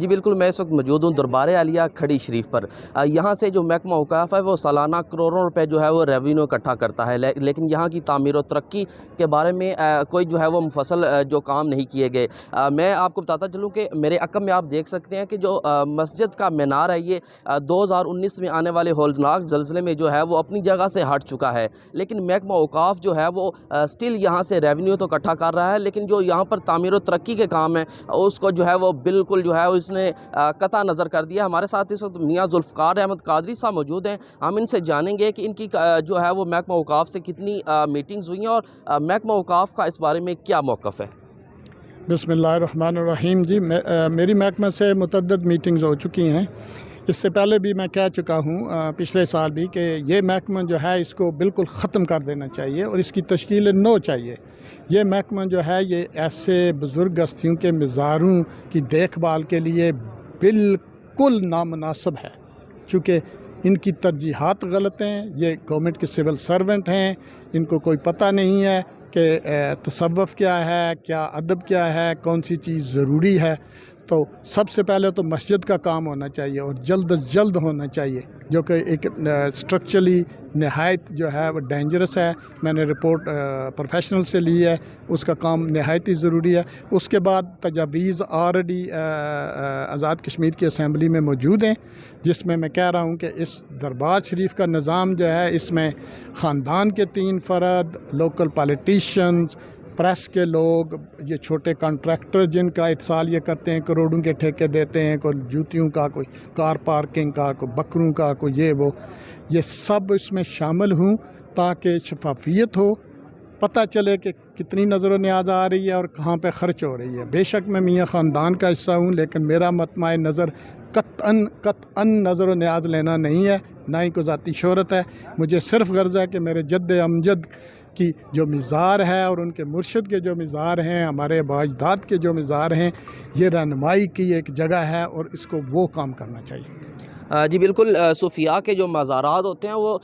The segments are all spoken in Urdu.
جی بالکل، میں اس وقت موجود ہوں دربار عالیہ کھڑی شریف پر۔ یہاں سے جو محکمہ اوقاف ہے وہ سالانہ کروڑوں روپے جو ہے وہ ریونیو اکٹھا کرتا ہے، لیکن یہاں کی تعمیر و ترقی کے بارے میں کوئی جو ہے وہ مفصل جو کام نہیں کیے گئے۔ میں آپ کو بتاتا چلوں کہ میرے عقب میں آپ دیکھ سکتے ہیں کہ جو مسجد کا مینار ہے یہ 2019 میں آنے والے ہولناک زلزلے میں جو ہے وہ اپنی جگہ سے ہٹ چکا ہے، لیکن محکمہ اوقاف جو ہے وہ سٹل یہاں سے ریونیو تو اکٹھا کر رہا ہے، لیکن جو یہاں پر تعمیر و ترقی کے کام ہیں اس کو جو ہے وہ بالکل جو ہے اس نے قطع نظر کر دیا۔ ہمارے ساتھ اس وقت میاں ذوالفقار احمد قادری صاحب موجود ہیں، ہم ان سے جانیں گے کہ ان کی جو ہے وہ محکمہ اوقاف سے کتنی میٹنگز ہوئی ہیں اور محکمہ اوقاف کا اس بارے میں کیا موقف ہے۔ بسم اللہ الرحمن الرحیم۔ جی میری محکمہ سے متعدد میٹنگز ہو چکی ہیں۔ اس سے پہلے بھی میں کہہ چکا ہوں پچھلے سال بھی کہ یہ محکمہ جو ہے اس کو بالکل ختم کر دینا چاہیے اور اس کی تشکیل نو چاہیے۔ یہ محکمہ جو ہے یہ ایسے بزرگ ہستیوں کے مزاروں کی دیکھ بھال کے لیے بالکل نامناسب ہے، چونکہ ان کی ترجیحات غلط ہیں۔ یہ گورنمنٹ کے سول سرونٹ ہیں، ان کو کوئی پتہ نہیں ہے کہ تصوف کیا ہے، کیا ادب کیا ہے، کون سی چیز ضروری ہے۔ تو سب سے پہلے تو مسجد کا کام ہونا چاہیے اور جلد از جلد ہونا چاہیے، جو کہ ایک اسٹرکچرلی نہایت جو ہے وہ ڈینجرس ہے۔ میں نے رپورٹ پروفیشنل سے لی ہے، اس کا کام نہایت ہی ضروری ہے۔ اس کے بعد تجاویز آلریڈی آزاد کشمیر کی اسمبلی میں موجود ہیں، جس میں میں کہہ رہا ہوں کہ اس دربار شریف کا نظام جو ہے اس میں خاندان کے 3 فرد، لوکل پالیٹیشنز، پریس کے لوگ، یہ چھوٹے کانٹریکٹر جن کا اتصال یہ کرتے ہیں، کروڑوں کے ٹھیکے دیتے ہیں، کوئی جوتیوں کا، کوئی کار پارکنگ کا، کوئی بکروں کا، کوئی یہ سب اس میں شامل ہوں تاکہ شفافیت ہو، پتہ چلے کہ کتنی نظر و نیاز آ رہی ہے اور کہاں پہ خرچ ہو رہی ہے۔ بے شک میں میاں خاندان کا حصہ ہوں، لیکن میرا مطمع نظر قطعاً نظر و نیاز لینا نہیں ہے، نہ ہی کوئی ذاتی شہرت ہے۔ مجھے صرف غرض ہے کہ میرے جد امجد کی جو مزار ہے اور ان کے مرشد کے جو مزار ہیں، ہمارے آباء اجداد کے جو مزار ہیں، یہ رہنمائی کی ایک جگہ ہے اور اس کو وہ کام کرنا چاہیے۔ جی بالکل، صوفیاء کے جو مزارات ہوتے ہیں وہ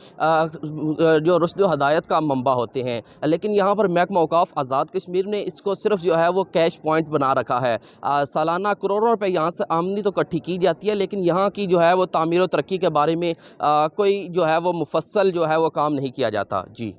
جو رشد و ہدایت کا منبع ہوتے ہیں، لیکن یہاں پر محکمہ اوقاف آزاد کشمیر نے اس کو صرف جو ہے وہ کیش پوائنٹ بنا رکھا ہے۔ سالانہ کروڑوں روپے یہاں سے آمدنی تو اکٹھی کی جاتی ہے، لیکن یہاں کی جو ہے وہ تعمیر و ترقی کے بارے میں کوئی جو ہے وہ مفصل جو ہے وہ کام نہیں کیا جاتا۔ جی